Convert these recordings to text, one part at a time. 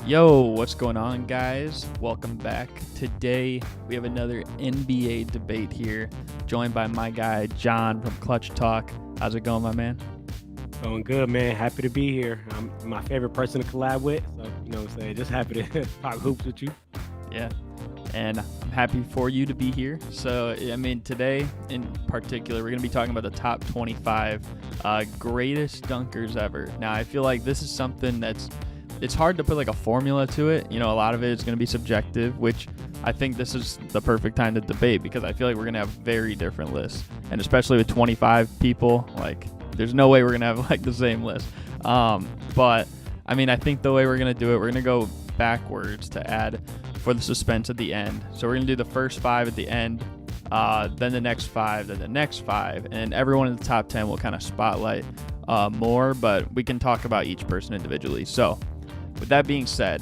Yo, what's going on, guys? Welcome back. Today, we have another NBA debate here, joined by my guy, John from ClutchTalk. How's it going, my man? Going good, man. Happy to be here. I'm my favorite person to collab with. So, what I'm saying? Just happy to talk hoops with you. Yeah, and I'm happy for you to be here. So, today in particular, we're going to be talking about the top 25 greatest dunkers ever. Now, I feel like this is something it's hard to put like a formula to it. A lot of it is going to be subjective, which I think this is the perfect time to debate because I feel like we're going to have very different lists. And especially with 25 people, like there's no way we're going to have like the same list. But I think the way we're going to do it, we're going to go backwards to add for the suspense at the end. So we're going to do the first 5 at the end, then the next 5, then the next 5, and everyone in the top 10 will kind of spotlight more, but we can talk about each person individually. So with that being said,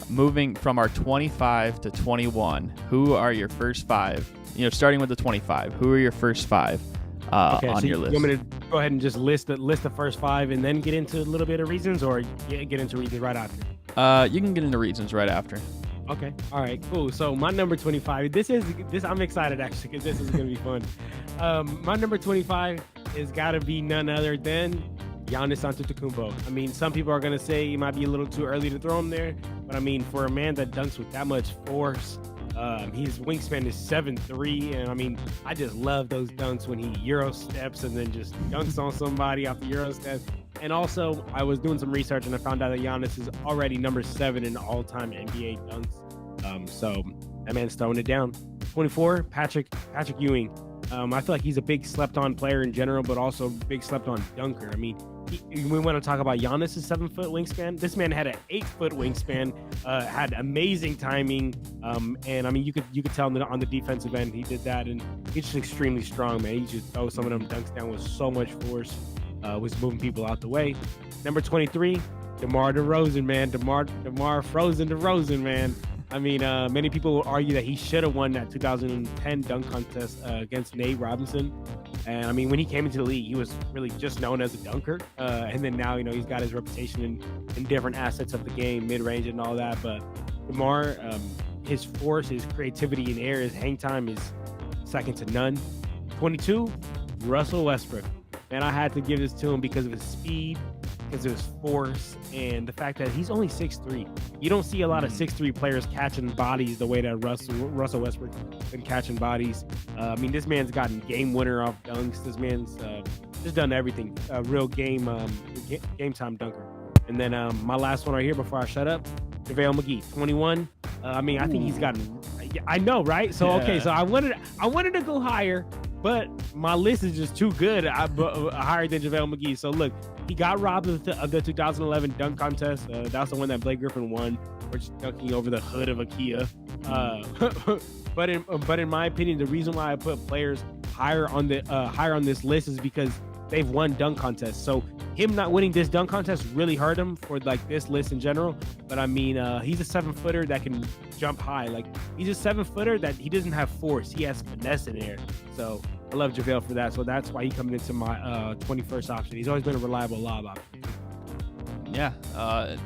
moving from our 25 to 21, who are your first 5? Starting with the 25, who are your first 5 on your list? You want me to go ahead and just list the first 5 and then get into a little bit of reasons, or get into reasons right after? You can get into reasons right after. Okay. All right. Cool. So my number 25. This I'm excited actually because this is gonna be fun. My number 25 is gotta be none other than Giannis Antetokounmpo. Some people are going to say it might be a little too early to throw him there, but for a man that dunks with that much force, his wingspan is 7'3", and I just love those dunks when he Euro steps and then just dunks on somebody off the Euro step. And also, I was doing some research and I found out that Giannis is already number 7 in all-time NBA dunks. So that man's throwing it down. 24, Patrick Ewing. I feel like he's a big slept-on player in general, but also big slept-on dunker. We want to talk about Giannis' 7-foot wingspan. This man had an 8-foot wingspan, had amazing timing, and you could tell on the defensive end he did that, and he's just extremely strong, man. He just throws some of them dunks down with so much force, was moving people out the way. Number 23, DeMar DeRozan, man. DeMar Frozen DeRozan, man. Many people will argue that he should have won that 2010 dunk contest against Nate Robinson. And when he came into the league, he was really just known as a dunker. And then now, he's got his reputation in different assets of the game, mid-range and all that. But DeMar, his force, his creativity in air, his hang time is second to none. 22, Russell Westbrook. Man, I had to give this to him because of his speed, because of his force, and the fact that he's only 6'3". You don't see a lot of 6'3" players catching bodies the way that Russell Westbrook's been catching bodies. This man's gotten game winner off dunks. This man's just done everything. Real game time dunker. And then my last one right here before I shut up, JaVale McGee, 21. I think he's gotten. I know, right? So okay, so I wanted to go higher, but my list is just too good. Higher than JaVale McGee. So look, he got robbed of the 2011 dunk contest. That's the one that Blake Griffin won, for just dunking over the hood of a Kia. But in my opinion, the reason why I put players higher on this list is because they've won dunk contests. So him not winning this dunk contest really hurt him for like this list in general. But he's a 7-footer that can jump high. Like he's a 7-footer that he doesn't have force. He has finesse in air. So I love JaVale for that. So that's why he's coming into my 21st option. He's always been a reliable lob option. Yeah.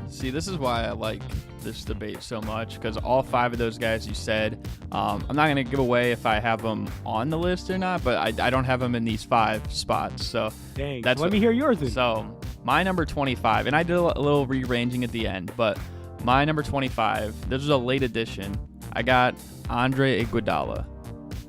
See, this is why I like this debate so much, because all 5 of those guys you said, I'm not going to give away if I have them on the list or not, but I don't have them in these 5 spots. So dang, let me hear yours then. So my number 25, and I did a little rearranging at the end, but my number 25, this was a late addition. I got Andre Iguodala.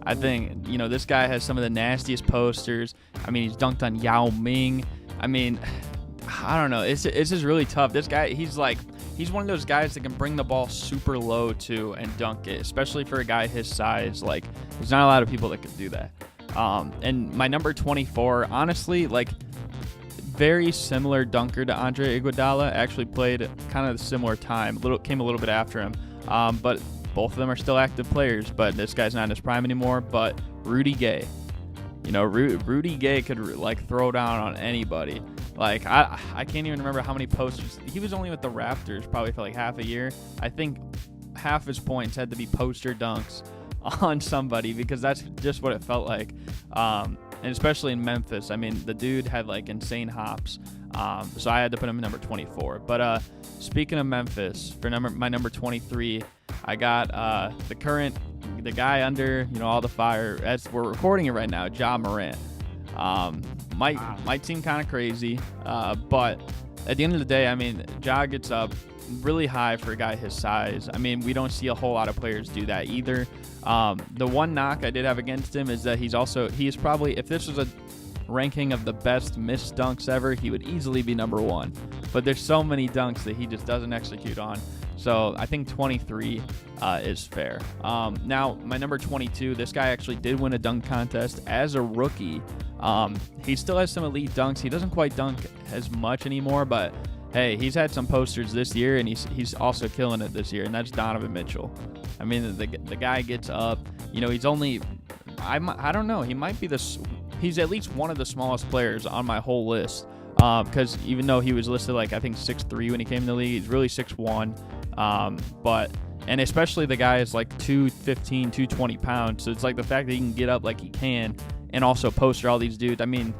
I think, this guy has some of the nastiest posters. He's dunked on Yao Ming. I don't know. It's just really tough. This guy, he's one of those guys that can bring the ball super low too and dunk it, especially for a guy his size. Like, there's not a lot of people that can do that. And my number 24, honestly, like, very similar dunker to Andre Iguodala. Actually played kind of a similar time. Came a little bit after him. But both of them are still active players. But this guy's not in his prime anymore. But Rudy Gay. Rudy Gay could like throw down on anybody. Like I can't even remember how many posters. He was only with the Raptors probably for like half a year. I think half his points had to be poster dunks on somebody because that's just what it felt like. And especially in Memphis, the dude had like insane hops. So I had to put him in number 24. But speaking of Memphis, for my number 23, I got the guy under all the fire as we're recording it right now, Ja Morant. Might seem kind of crazy, but at the end of the day, I mean, Ja gets up really high for a guy his size. I mean, we don't see a whole lot of players do that either. The one knock I did have against him is that he is probably, if this was a ranking of the best missed dunks ever, he would easily be number 1. But there's so many dunks that he just doesn't execute on. So I think 23 is fair. Now, my number 22, this guy actually did win a dunk contest as a rookie. He still has some elite dunks. He doesn't quite dunk as much anymore, but hey, he's had some posters this year, and he's also killing it this year, and that's Donovan Mitchell. I mean, the guy gets up. He's only, I don't know, he might be he's at least one of the smallest players on my whole list. Because even though he was listed like I think 6'3" when he came in the league, he's really 6'1". And especially the guy is like 215, 220 pounds. So it's like the fact that he can get up like he can and also poster all these dudes. I mean,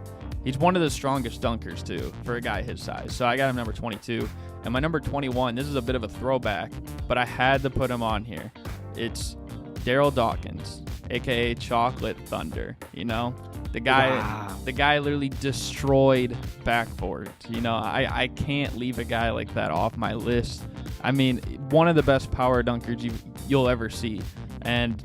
he's one of the strongest dunkers too for a guy his size. So I got him number 22. And my number 21, this is a bit of a throwback, but I had to put him on here. It's Daryl Dawkins, aka Chocolate Thunder. The guy literally destroyed backboards. I can't leave a guy like that off my list. I mean, one of the best power dunkers you'll ever see. And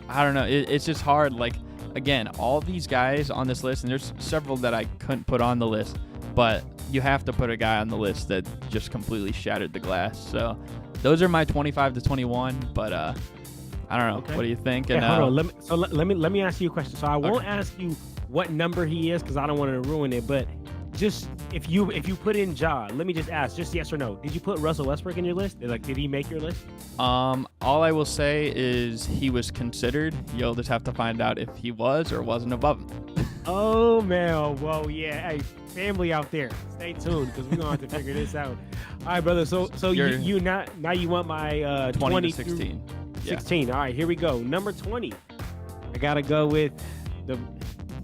I don't know, it's just hard. Like, again, all these guys on this list, and there's several that I couldn't put on the list, but you have to put a guy on the list that just completely shattered the glass. So those are my 25 to 21, but I don't know. Okay. What do you think? Okay, hold on. Let me ask you a question. So I won't ask you what number he is because I don't want to ruin it. But just if you put in Ja, let me just ask, just yes or no. Did you put Russell Westbrook in your list? Like, did he make your list? All I will say is he was considered. You'll just have to find out if he was or wasn't above him. Oh man, well yeah. Hey, family out there, stay tuned because we're gonna have to figure this out. All right, brother. So you want my 20 to 16. 16. Yeah. All right, here we go. Number 20. I gotta go with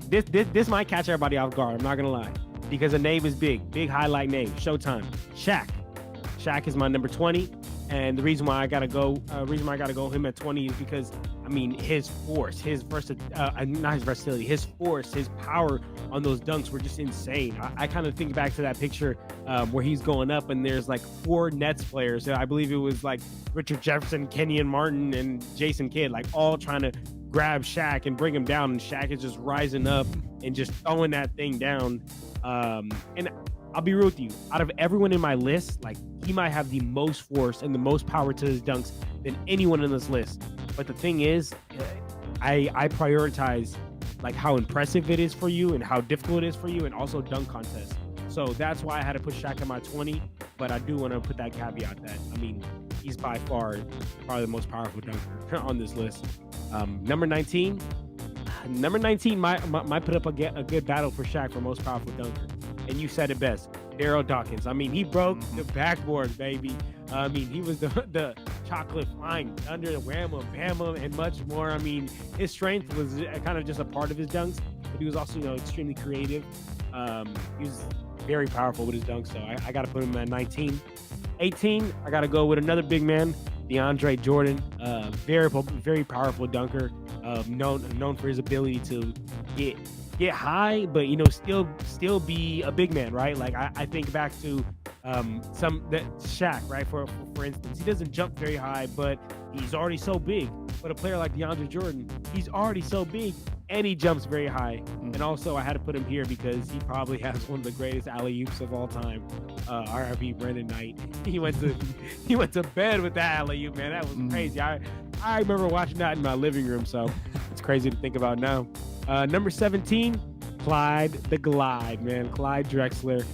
this might catch everybody off guard. I'm not gonna lie, because the name is big highlight name. Showtime. Shaq is my number 20, and the reason why I gotta go him at 20 is because I mean his force, not his versatility, his force, his power on those dunks were just insane. I kind of think back to that picture where he's going up and there's like 4 Nets players. I believe it was like Richard Jefferson, Kenyon Martin, and Jason Kidd, like all trying to grab Shaq and bring him down, and Shaq is just rising up and just throwing that thing down. And I'll be real with you, out of everyone in my list, like he might have the most force and the most power to his dunks than anyone in this list. But the thing is, I prioritize like how impressive it is for you and how difficult it is for you, and also dunk contests. So that's why I had to put Shaq at my 20. But I do want to put that caveat that, I mean, he's by far probably the most powerful dunker on this list. Number 19 might put up a good battle for Shaq for most powerful dunker. And you said it best, Daryl Dawkins. I mean, he broke the backboard, baby. I mean, he was the chocolate flying thunder, the whamma, bamma, and much more. I mean, his strength was kind of just a part of his dunks, but he was also, extremely creative. He was very powerful with his dunks, so I got to put him at 19. 18, I got to go with another big man, DeAndre Jordan. Very powerful dunker, known for his ability to get high, but still be a big man, right? Like I think back to Shaq, right? For instance, he doesn't jump very high, but he's already so big. But a player like DeAndre Jordan, he's already so big and he jumps very high. And also I had to put him here because he probably has one of the greatest alley-oops of all time. R.I.P. Brandon Knight. He went to bed with that alley-oop, man. That was crazy. I remember watching that in my living room, so it's crazy to think about now. Number 17, Clyde the Glide, man. Clyde Drexler.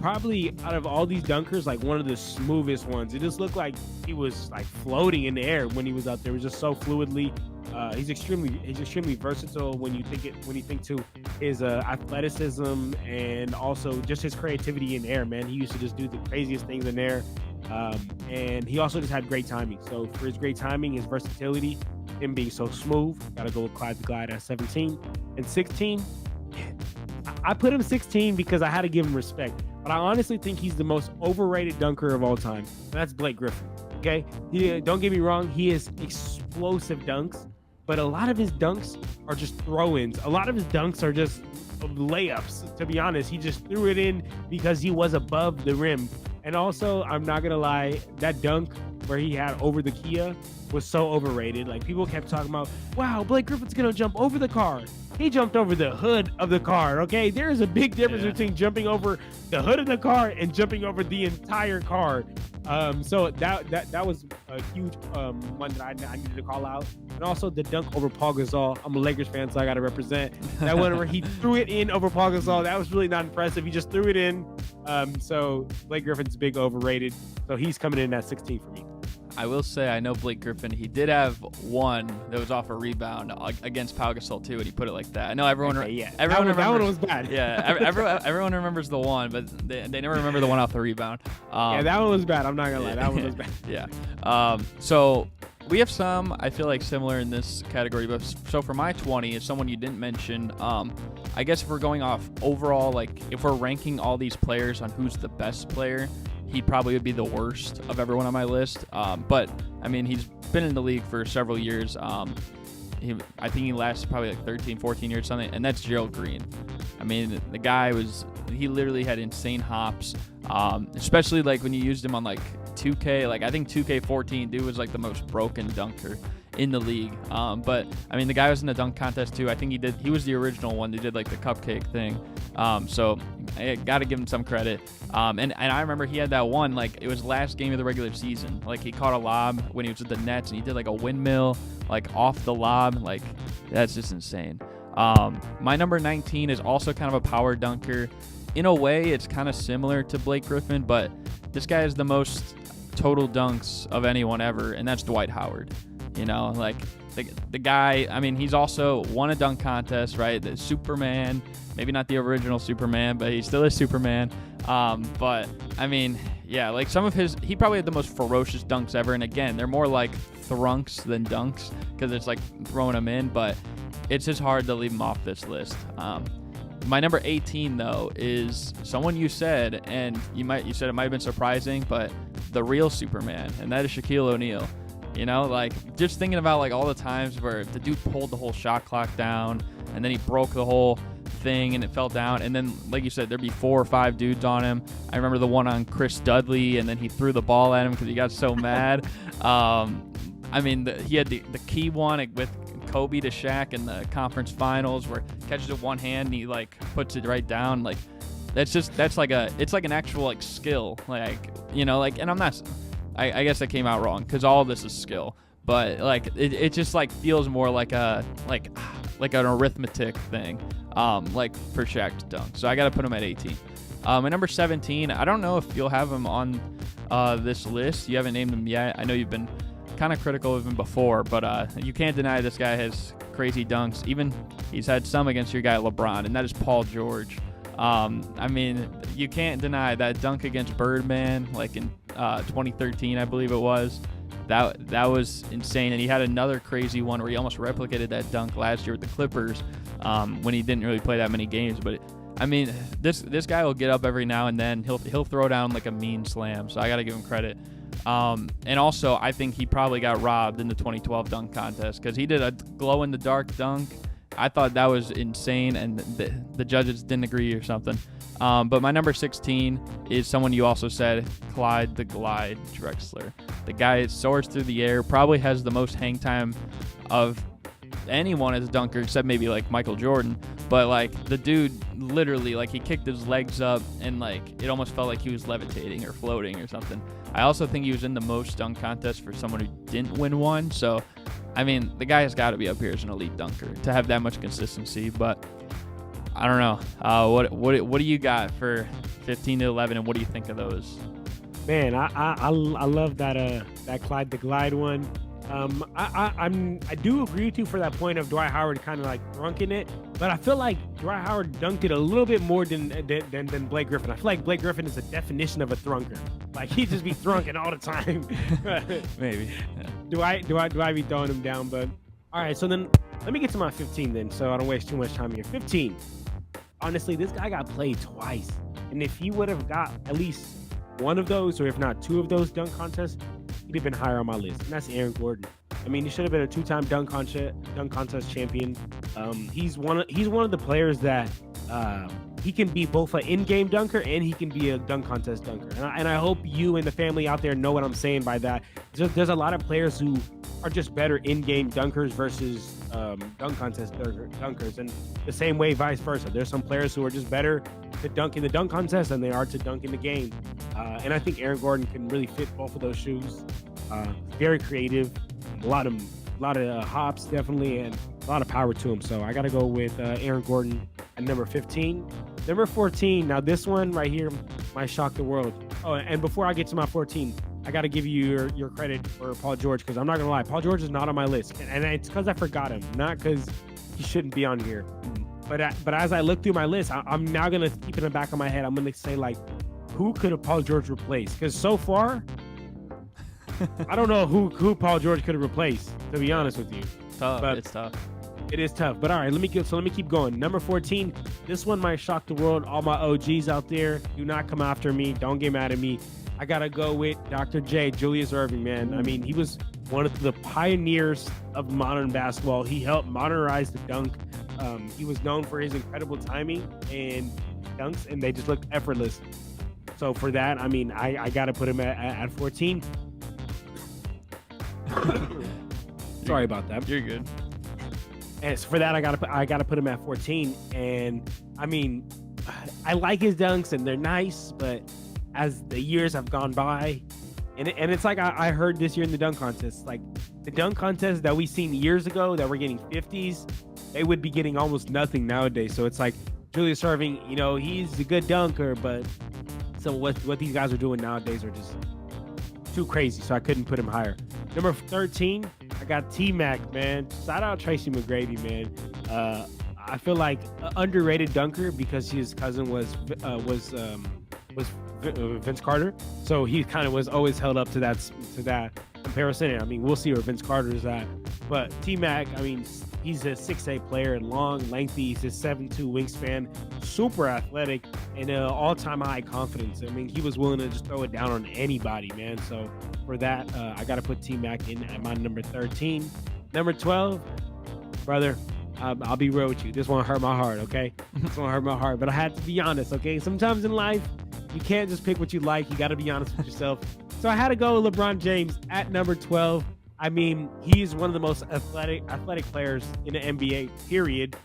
Probably out of all these dunkers, like one of the smoothest ones. It just looked like he was like floating in the air when he was out there. It was just so fluidly. He's extremely versatile when you think to his athleticism and also just his creativity in the air, man. He used to just do the craziest things in there. And he also just had great timing. So for his great timing, his versatility, him being so smooth, gotta go with Clyde the Glide at 17. And 16, I put him 16 because I had to give him respect. but I honestly think he's the most overrated dunker of all time. And that's Blake Griffin. Okay, don't get me wrong, he is explosive dunks, but a lot of his dunks are just throw-ins. A lot of his dunks are just layups. To be honest, he just threw it in because he was above the rim. And also, I'm not gonna lie, that dunk where he had over the Kia was so overrated. Like, people kept talking about, wow, Blake Griffin's gonna jump over the car. He jumped over the hood of the car. Okay, there is a big difference between jumping over the hood of the car and jumping over the entire car. So that was a huge one that I needed to call out. And also the dunk over Paul Gasol. I'm a Lakers fan, so I got to represent that one where he threw it in over Paul Gasol. That was really not impressive. He just threw it in. So Blake Griffin's big overrated. So he's coming in at 16 for me. I will say, I know Blake Griffin, he did have one that was off a rebound against Pau Gasol too, and he put it like that. I know everyone remembers. That one was bad. Yeah, everyone remembers the one, but they never remember the one off the rebound. Yeah, that one was bad. I'm not going to lie. That one was bad. Yeah. So we have some, I feel like, similar in this category. But so for my 20 is someone you didn't mention. I guess if we're going off overall, like if we're ranking all these players on who's the best player, he probably would be the worst of everyone on my list. But, I mean, he's been in the league for several years. I think he lasted probably like 13, 14 years or something, and that's Gerald Green. I mean, the guy he literally had insane hops, especially like when you used him on like 2K. Like, I think 2K14, dude was like the most broken dunker in the league. But I mean, the guy was in the dunk contest too. I think he was the original one that did like the cupcake thing. So I got to give him some credit. And I remember he had that one, like it was last game of the regular season. Like he caught a lob when he was with the Nets and he did like a windmill, like off the lob. Like that's just insane. My number 19 is also kind of a power dunker. In a way, it's kind of similar to Blake Griffin, but this guy is the most total dunks of anyone ever, and that's Dwight Howard. You know, like the guy, I mean, he's also won a dunk contest, right? The Superman, maybe not the original Superman, but he still is Superman. But I mean, yeah, like some of he probably had the most ferocious dunks ever. And again, they're more like thrunks than dunks because it's like throwing them in, but it's just hard to leave him off this list. My number 18 though is someone you said, and you said it might have been surprising, but the real Superman, and that is Shaquille O'Neal. You know, like just thinking about like all the times where the dude pulled the whole shot clock down and then he broke the whole thing and it fell down. And then, like you said, there'd be 4 or 5 dudes on him. I remember the one on Chris Dudley and then he threw the ball at him because he got so mad. I mean, he had the key one with Kobe to Shaq in the conference finals where he catches it with one hand and he like puts it right down. Like it's like an actual like skill. Like, you know, like, and I guess that came out wrong because all of this is skill, but like it just like feels more like an arithmetic thing, like for Shaq to dunk. So I got to put him at 18. My number 17, I don't know if you'll have him on this list. You haven't named him yet. I know you've been kind of critical of him before, but you can't deny this guy has crazy dunks. Even he's had some against your guy LeBron, and that is Paul George. I mean, you can't deny that dunk against Birdman, like in 2013, I believe it was. That was insane. And he had another crazy one where he almost replicated that dunk last year with the Clippers when he didn't really play that many games. But I mean, this guy will get up every now and then. He'll throw down like a mean slam. So I got to give him credit. And also, I think he probably got robbed in the 2012 dunk contest because he did a glow-in-the-dark dunk. I thought that was insane, and the judges didn't agree or something. But my number 16 is someone you also said, Clyde the Glide Drexler. The guy soars through the air, probably has the most hang time of anyone as a dunker except maybe like Michael Jordan. But like the dude literally, like he kicked his legs up and like it almost felt like he was levitating or floating or something. I also think he was in the most dunk contests for someone who didn't win one. So I mean, the guy has got to be up here as an elite dunker to have that much consistency. But I don't know. What do you got for 15 to 11, and what do you think of those? Man, I love that Clyde the Glide one. I do agree with you for that point of Dwight Howard kind of like drunking it, but I feel like Dwight Howard dunked it a little bit more than Blake Griffin. I feel like Blake Griffin is a definition of a thrunker. Like he just be thrunking all the time. Maybe. Yeah. Do I be throwing him down? But all right, so then let me get to my 15 then, so I don't waste too much time here. 15. Honestly, this guy got played twice. And if he would have got at least one of those, or if not two of those dunk contests, he'd have been higher on my list. And that's Aaron Gordon. I mean, he should have been a two-time dunk contest champion. He's one of the players that he can be both an in-game dunker and he can be a dunk contest dunker. And I hope you and the family out there know what I'm saying by that. There's a lot of players who are just better in-game dunkers versus dunk contest dunkers, and the same way vice versa. There's some players who are just better to dunk in the dunk contest than they are to dunk in the game. And I think Aaron Gordon can really fit both of those shoes. Very creative, a lot of hops definitely, and a lot of power to him. So I got to go with Aaron Gordon at number 15. Number 14. Now this one right here might shock the world. Oh, and before I get to my 14, I got to give you your credit for Paul George, because I'm not gonna lie, Paul George is not on my list, and it's because I forgot him, not because he shouldn't be on here. But as I look through my list, I'm now gonna keep it in the back of my head. I'm gonna say, like, who could have Paul George replaced? Because so far, I don't know who Paul George could have replaced. To be honest with you, it's tough. It is tough. But all right, let me keep going. Number 14. This one might shock the world. All my OGs out there, do not come after me. Don't get mad at me. I gotta go with Dr. J, Julius Erving, man. I mean, he was one of the pioneers of modern basketball. He helped modernize the dunk. He was known for his incredible timing and dunks, and they just looked effortless. So for that, I mean, I gotta put him at 14. Sorry about that. You're good. And so for that, I gotta put him at 14. And I mean, I like his dunks and they're nice, but as the years have gone by, and it's like I heard this year in the dunk contest, like the dunk contest that we seen years ago that were getting 50s, they would be getting almost nothing nowadays. So it's like Julius Erving, you know, he's a good dunker, but so what these guys are doing nowadays are just too crazy. So I couldn't put him higher. Number 13, I got T-Mac, man. Shout out Tracy McGrady, man. I feel like an underrated dunker because his cousin was Vince Carter, so he kind of was always held up to that comparison. And I mean, we'll see where Vince Carter is at, but T-Mac, I mean, he's a 6'8" player, long, lengthy. He's a 7'2" wingspan, super athletic, and all-time high confidence. I mean, he was willing to just throw it down on anybody, man. So for that, I got to put T-Mac in at my number 13. Number 12, brother, I'll be real with you. This won't hurt my heart, okay? This won't hurt my heart, but I had to be honest, okay? Sometimes in life, you can't just pick what you like. You got to be honest with yourself. So I had to go with LeBron James at number 12. I mean, he's one of the most athletic players in the NBA, period.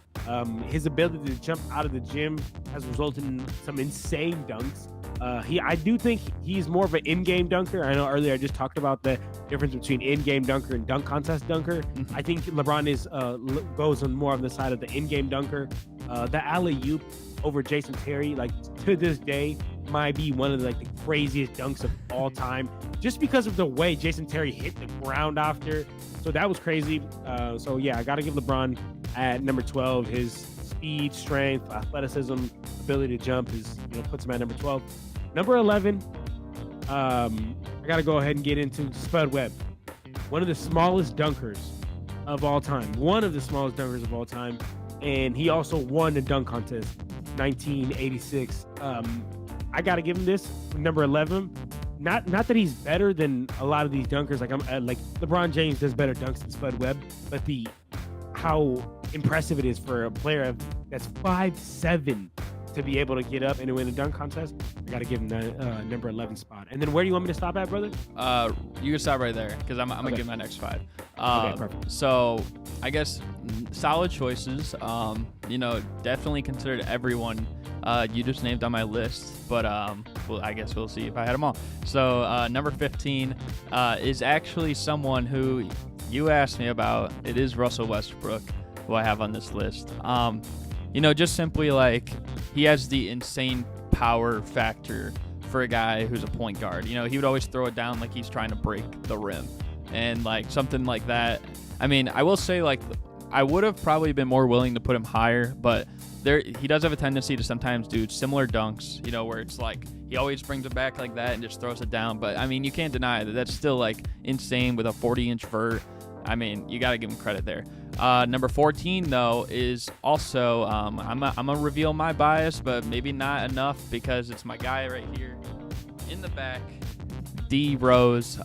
His ability to jump out of the gym has resulted in some insane dunks. I do think he's more of an in-game dunker. I know earlier I just talked about the difference between in-game dunker and dunk contest dunker. I think LeBron goes on more on the side of the in-game dunker. The alley-oop over Jason Terry, like, to this day, might be one of the craziest dunks of all time, just because of the way Jason Terry hit the ground after. So that was crazy. So yeah, I got to give LeBron at number 12. His speed, strength, athleticism, ability to jump puts him at number 12. Number 11, I got to go ahead and get into Spud Webb, one of the smallest dunkers of all time. And he also won the dunk contest, 1986. I got to give him this, number 11. Not that he's better than a lot of these dunkers. Like LeBron James does better dunks than Spud Webb, but how impressive it is for a player that's 5'7" to be able to get up and win a dunk contest. I got to give him the number 11 spot. And then where do you want me to stop at, brother? You can stop right there because I'm gonna give my next 5. Okay, perfect. So I guess solid choices. Definitely considered everyone you just named on my list, but I guess we'll see if I had them all. So number 15 is actually someone who you asked me about. It is Russell Westbrook, who I have on this list. Just simply like he has the insane power factor for a guy who's a point guard. He would always throw it down like he's trying to break the rim, and like something like that. I mean, I will say, like, I would have probably been more willing to put him higher, but he does have a tendency to sometimes do similar dunks, where it's like he always brings it back like that and just throws it down. But I mean, you can't deny that that's still like insane with a 40-inch vert. I mean, you got to give him credit there. Number 14 though is also I'm gonna reveal my bias, but maybe not enough because it's my guy right here in the back, D Rose.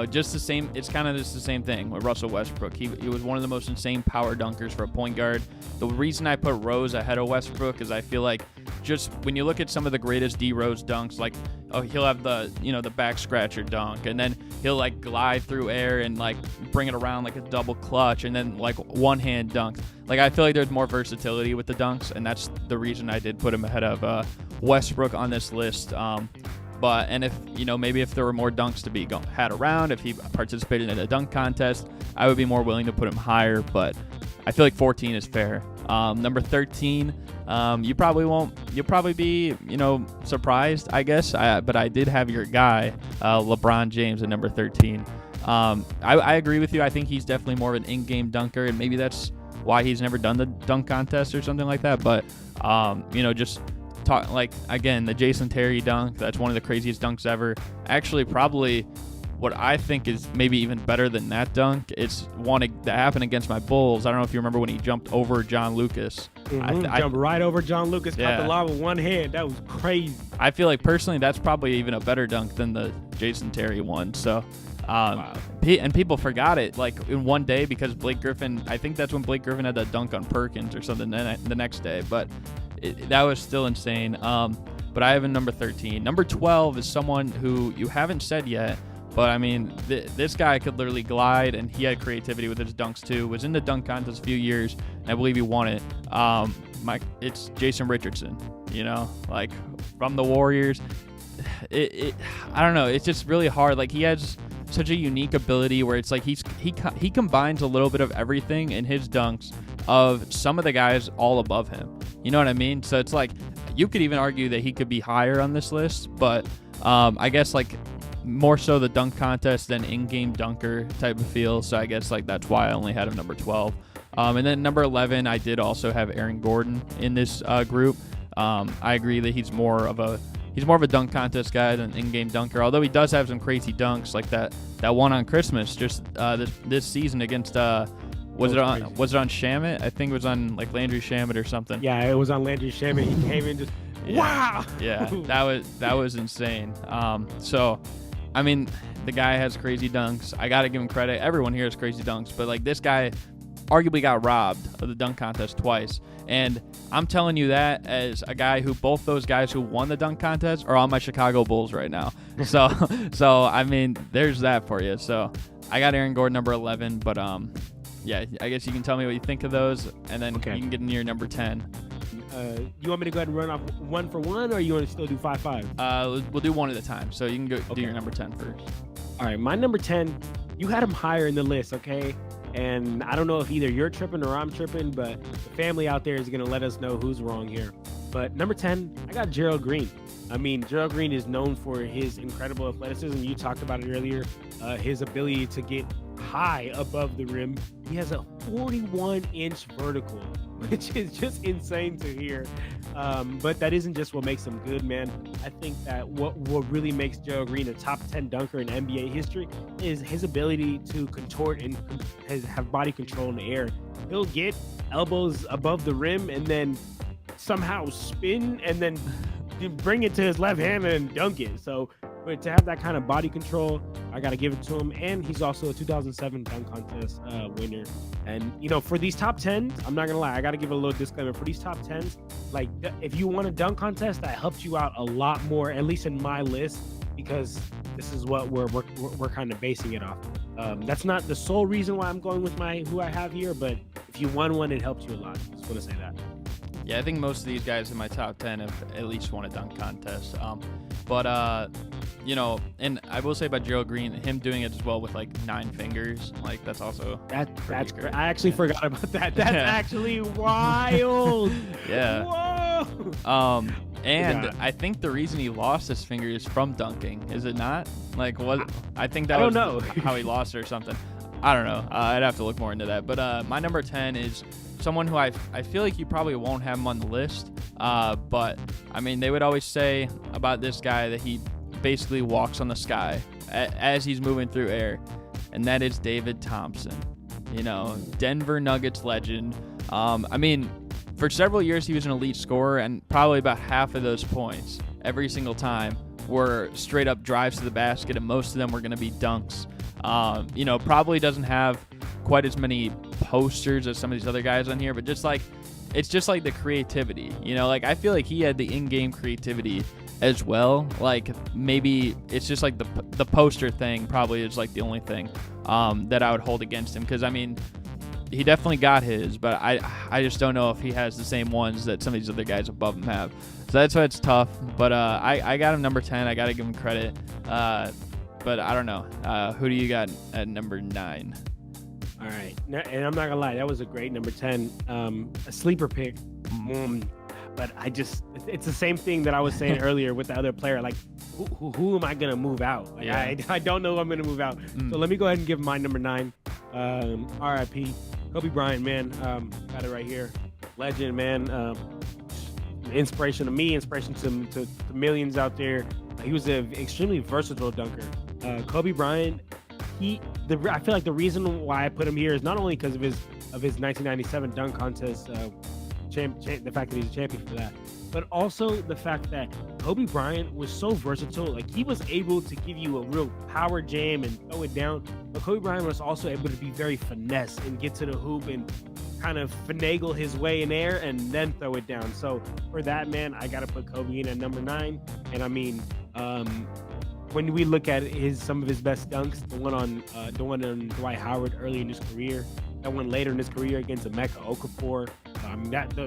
Just the same. It's kind of just the same thing with Russell Westbrook. He was one of the most insane power dunkers for a point guard. The reason I put Rose ahead of Westbrook is I feel like just when you look at some of the greatest D Rose dunks, like he'll have the back scratcher dunk, and then he'll like glide through air and like bring it around like a double clutch, and then like one hand dunk. Like I feel like there's more versatility with the dunks, and that's the reason I did put him ahead of Westbrook on this list. And if maybe if there were more dunks to be had around, if he participated in a dunk contest, I would be more willing to put him higher. But I feel like 14 is fair. Number 13, you'll probably be surprised, I guess. But I did have your guy, LeBron James, at number 13. I agree with you. I think he's definitely more of an in-game dunker, and maybe that's why he's never done the dunk contest or something like that. But just talk like again, the Jason Terry dunk. That's one of the craziest dunks ever. Actually, probably what I think is maybe even better than that dunk. It's one that happened against my Bulls. I don't know if you remember when he jumped over John Lucas. Jumped right over John Lucas, caught the lob with one hand. That was crazy. I feel like personally that's probably even a better dunk than the Jason Terry one. So. Wow. And people forgot it like in one day because Blake Griffin, I think that's when Blake Griffin had that dunk on Perkins or something the next day, but that was still insane. But I have a number 13. Number 12 is someone who you haven't said yet, but I mean, this guy could literally glide, and he had creativity with his dunks too. Was in the dunk contest a few years, and I believe he won it. It's Jason Richardson, like from the Warriors. I don't know. It's just really hard. Like he has such a unique ability where it's like he combines a little bit of everything in his dunks of some of the guys all above him. You know what I mean? So it's like you could even argue that he could be higher on this list, but I guess like more so the dunk contest than in-game dunker type of feel. So I guess like that's why I only had him number 12. And then number 11, I did also have Aaron Gordon in this group. I agree that he's more of a dunk contest guy than in-game dunker, although he does have some crazy dunks like that one on Christmas just this season against was it on Shamet? I think it was on like Landry Shamet or something. Yeah, it was on Landry Shamet. He came in just wow. Yeah, that was insane. So I mean, the guy has crazy dunks. I got to give him credit. Everyone here has crazy dunks, but like this guy arguably got robbed of the dunk contest twice. And I'm telling you that as a guy who both those guys who won the dunk contest are on my Chicago Bulls right now. So I mean, there's that for you. So I got Aaron Gordon number 11, but yeah, I guess you can tell me what you think of those, and then you can get into your number 10. You want me to go ahead and run off one for one, or you want to still do 5-5? We'll do one at a time. So you can go do your number 10 first. All right, my number 10, you had him higher in the list, okay? And I don't know if either you're tripping or I'm tripping, but the family out there is going to let us know who's wrong here. But number 10, I got Gerald Green. I mean, Gerald Green is known for his incredible athleticism. You talked about it earlier. His ability to get high above the rim. He has a 41-inch vertical, which is just insane to hear. But that isn't just what makes him good, man. I think that what really makes Gerald Green a top 10 dunker in NBA history is his ability to contort and have body control in the air. He'll get elbows above the rim and then somehow spin and then bring it to his left hand and dunk it. So but to have that kind of body control, I got to give it to him. And he's also a 2007 dunk contest winner. And, for these top 10s, I'm not going to lie, I got to give a little disclaimer. For these top 10s, like, if you won a dunk contest, that helped you out a lot more, at least in my list, because this is what we're kind of basing it off. That's not the sole reason why I'm going with who I have here, but if you won one, it helped you a lot. Just want to say that. Yeah, I think most of these guys in my top 10 have at least won a dunk contest. And I will say about Gerald Green, him doing it as well with like 9 fingers, like that's also that's great. I actually forgot about that. That's actually wild. Yeah. Whoa. And I think the reason he lost his finger is from dunking. Is it not? Like what? I think that I was don't know. how he lost it or something. I don't know. I'd have to look more into that. But my number 10 is someone who I feel like you probably won't have him on the list. But I mean, they would always say about this guy that he basically walks on the sky as he's moving through air, and that is David Thompson. Denver Nuggets legend. I mean, for several years he was an elite scorer, and probably about half of those points every single time were straight up drives to the basket, and most of them were going to be dunks. Probably doesn't have quite as many posters as some of these other guys on here, but it's just like the creativity, I feel like he had the in-game creativity as well. Like, maybe it's just like the poster thing probably is like the only thing that I would hold against him, because I mean, he definitely got his, but I just don't know if he has the same ones that some of these other guys above him have. So that's why it's tough. But I got him number 10. I got to give him credit. But I don't know. Who do you got at number 9? All right. And I'm not going to lie. That was a great number 10. A sleeper pick. But it's the same thing that I was saying earlier with the other player. Like, who am I going to move out? Like, yeah. I don't know who I'm going to move out. So let me go ahead and give my number 9. RIP. Kobe Bryant, man. Got it right here. Legend, man. Inspiration to me, inspiration to millions out there. He was an extremely versatile dunker. Kobe Bryant, I feel like the reason why I put him here is not only because of his 1997 dunk contest, the fact that he's a champion for that, but also the fact that Kobe Bryant was so versatile. Like, he was able to give you a real power jam and throw it down, but Kobe Bryant was also able to be very finesse and get to the hoop and kind of finagle his way in there and then throw it down. So for that, man, I got to put Kobe in at number 9. And I mean, when we look at some of his best dunks, the one on Dwight Howard early in his career, that one later in his career against Emeka Okafor,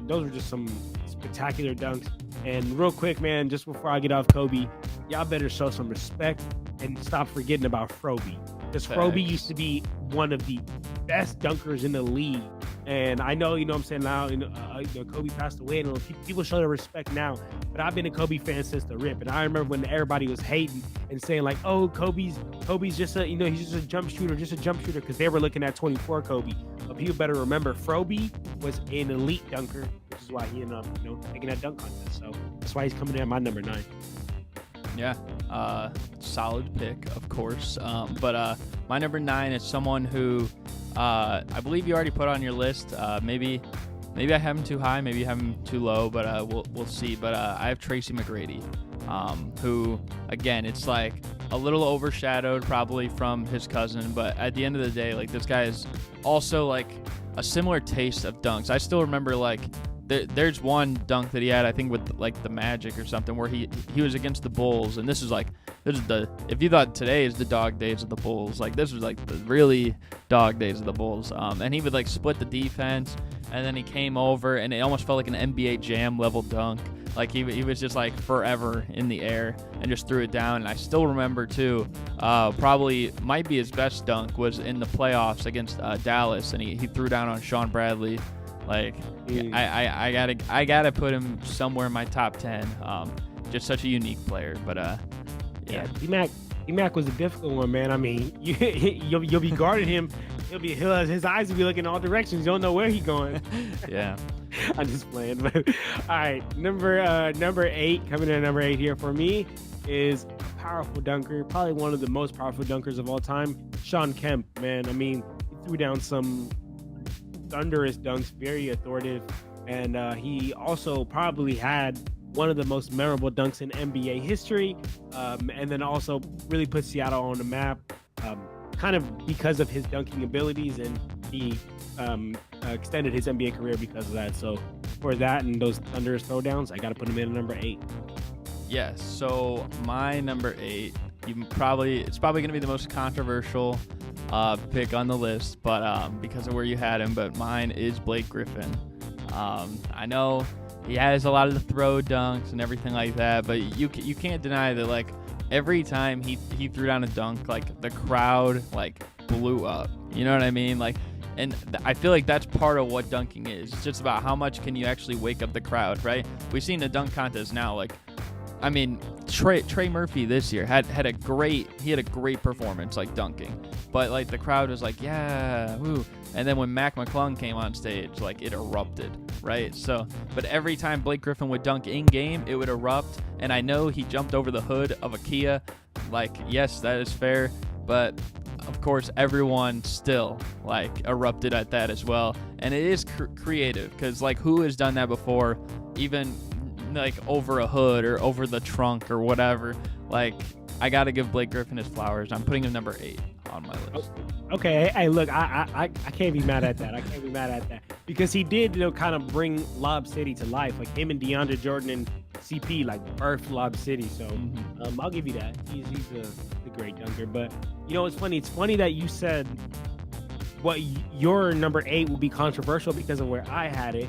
those were just some spectacular dunks. And real quick, man, just before I get off Kobe, y'all better show some respect and stop forgetting about Froby. Because Froby used to be one of the best dunkers in the league. And I know, what I'm saying, now, Kobe passed away, and people show their respect now. But I've been a Kobe fan since the rip. And I remember when everybody was hating and saying, like, oh, Kobe's just he's just a jump shooter, because they were looking at 24 Kobe. But people better remember, Froby was an elite dunker, which is why he ended up, taking that dunk contest. So that's why he's coming in at my number 9. Yeah, solid pick, of course. But my number 9 is someone who I believe you already put on your list. Maybe I have him too high, maybe you have him too low, but we'll see. But I have Tracy McGrady, who, again, it's like a little overshadowed probably from his cousin, but at the end of the day, like, this guy is also like a similar taste of dunks. I still remember, like, there's one dunk that he had, I think, with like the Magic or something, where he was against the Bulls, and this is if you thought today is the dog days of the Bulls, like, this was like the really dog days of the Bulls. And he would like split the defense, and then he came over, and it almost felt like an NBA Jam level dunk. Like, he was just like forever in the air and just threw it down. And I still remember too, probably might be his best dunk was in the playoffs against Dallas, and he threw down on Sean Bradley. Like, I gotta put him somewhere in my top 10. Just such a unique player, but yeah. D-Mac was a difficult one, man. I mean, you'll be guarding him. His eyes will be looking in all directions. You don't know where he's going. Yeah. I'm just playing. But all right, number 8, coming in at number 8 here for me is a powerful dunker, probably one of the most powerful dunkers of all time, Shawn Kemp, man. I mean, he threw down some thunderous dunks, very authoritative, and he also probably had one of the most memorable dunks in NBA history, and then also really put Seattle on the map, kind of because of his dunking abilities, and he extended his NBA career because of that. So for that and those thunderous throwdowns, I got to put him in at number 8. Yes. So my number 8, it's probably going to be the most controversial pick on the list, but because of where you had him. But mine is Blake Griffin. I know he has a lot of the throw dunks and everything like that, but you can't deny that, like, every time he threw down a dunk, like, the crowd like blew up. You know what I mean? Like, and I feel like that's part of what dunking is. It's just about how much can you actually wake up the crowd, right? We've seen the dunk contest now, like, I mean, Trey Murphy this year had a great performance, like, dunking, but like the crowd was like, yeah, woo. And then when Mac McClung came on stage, like, it erupted, right? So, but every time Blake Griffin would dunk in game, it would erupt. And I know he jumped over the hood of a Kia, like, yes, that is fair, but of course, everyone still like erupted at that as well, and it is creative because like who has done that before, even like over a hood or over the trunk or whatever. Like I gotta give Blake Griffin his flowers. I'm putting him number 8 on my list. Okay, hey, look, I can't be mad at that. I can't be mad at that because he did, kind of bring Lob City to life. Like him and DeAndre Jordan and CP like birthed Lob City. So I'll give you that. He's a great dunker. But it's funny. It's funny that you said what your number 8 will be controversial because of where I had it.